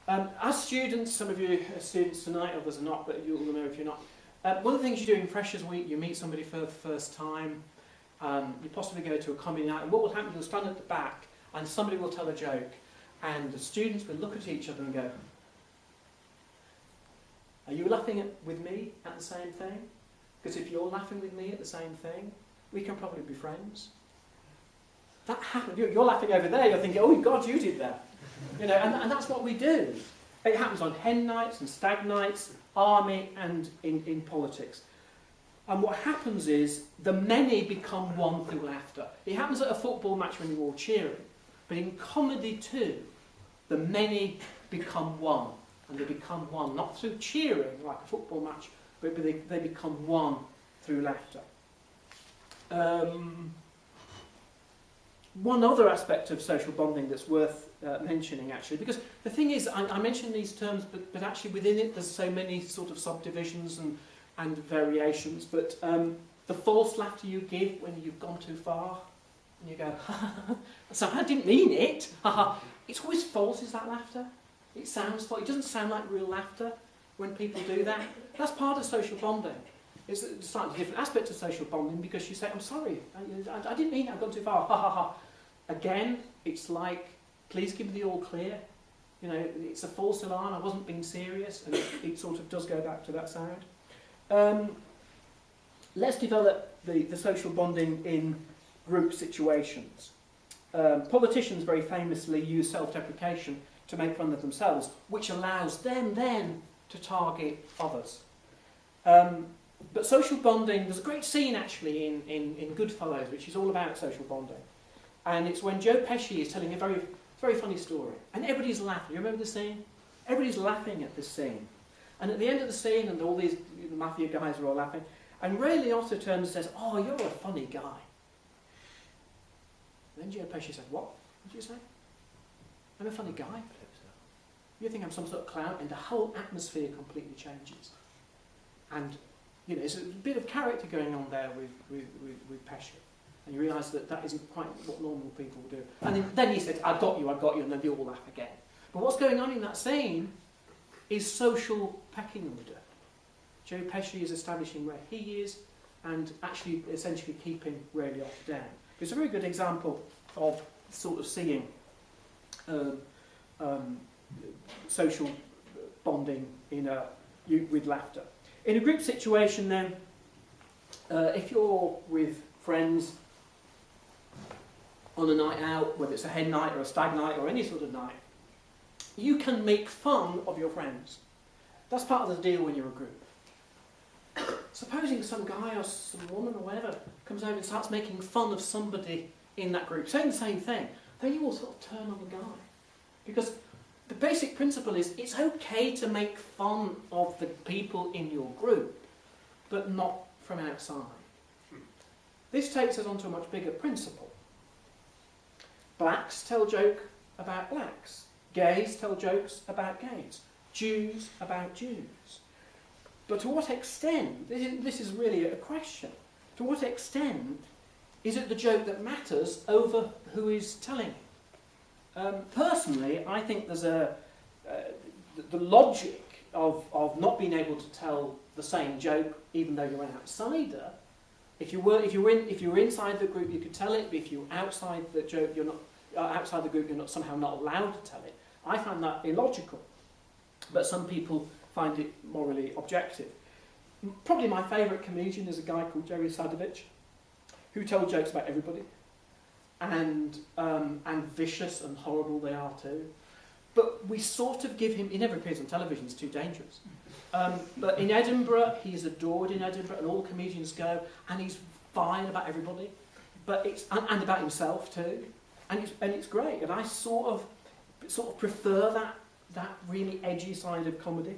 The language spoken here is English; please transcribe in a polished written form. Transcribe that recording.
As students, some of you are students tonight, others are not, but you'll know if you're not. One of the things you do in Freshers Week, you meet somebody for the first time, you possibly go to a comedy night, and what will happen, you'll stand at the back, and somebody will tell a joke, and the students will look at each other and go, are you laughing with me at the same thing? Because if you're laughing with me at the same thing, we can probably be friends. That happened. You're laughing over there, you're thinking, oh God, you did that. You know, and that's what we do. It happens on hen nights and stag nights, army and in politics. And what happens is the many become one through laughter. It happens at a football match when you're all cheering. But in comedy too, the many become one. And they become one, not through cheering like a football match, but they become one through laughter. One other aspect of social bonding that's worth mentioning, actually, because the thing is, I mention these terms, but actually within it there's so many sort of subdivisions and variations. But the false laughter you give when you've gone too far, and you go, so I didn't mean it. It's always false, is that laughter? It sounds false. It doesn't sound like real laughter when people do that. That's part of social bonding. It's a slightly different aspect of social bonding because you say, I'm sorry, I didn't mean it, I've gone too far. Ha ha ha. Again, it's like, please give me the all clear. You know, it's a false alarm, I wasn't being serious, and it sort of does go back to that sound. Let's develop the social bonding in group situations. Politicians very famously use self-deprecation to make fun of themselves, which allows them then to target others. But social bonding, there's a great scene actually in Goodfellas, which is all about social bonding. And it's when Joe Pesci is telling a very funny story. And everybody's laughing. You remember the scene? Everybody's laughing at this scene. And at the end of the scene, and all these mafia guys are all laughing, and Ray Liotta turns and says, oh, you're a funny guy. And then Joe Pesci says, what did you say? I'm a funny guy? You think I'm some sort of clown? And the whole atmosphere completely changes. And you know, there's a bit of character going on there with Pesci. And you realise that that isn't quite what normal people do. And then he said, I got you, and then they all laugh again. But what's going on in that scene is social pecking order. Joe Pesci is establishing where he is and actually essentially keeping Ray Liotta down. It's a very good example of sort of seeing social bonding with laughter. In a group situation then, if you're with friends on a night out, whether it's a hen night or a stag night or any sort of night, you can make fun of your friends. That's part of the deal when you're a group. Supposing some guy or some woman or whatever comes over and starts making fun of somebody in that group, saying the same thing, then you will sort of turn on the guy. Because the basic principle is it's okay to make fun of the people in your group, but not from outside. This takes us on to a much bigger principle. Blacks tell jokes about blacks. Gays tell jokes about gays. Jews about Jews. But to what extent, this is really a question, to what extent is it the joke that matters over who is telling it? Personally, I think there's the logic of not being able to tell the same joke even though you're an outsider. If you were inside the group, you could tell it. But if you're outside the joke, you're not outside the group. You're not somehow not allowed to tell it. I find that illogical, but some people find it morally objective. Probably my favourite comedian is a guy called Jerry Sadovich, who tells jokes about everybody, and vicious and horrible they are too. But we sort of give him. He never appears on television. It's too dangerous. But in Edinburgh, he's adored in Edinburgh, and all the comedians go, and he's fine about everybody, but and about himself too, and it's great. And I sort of prefer that really edgy side of comedy.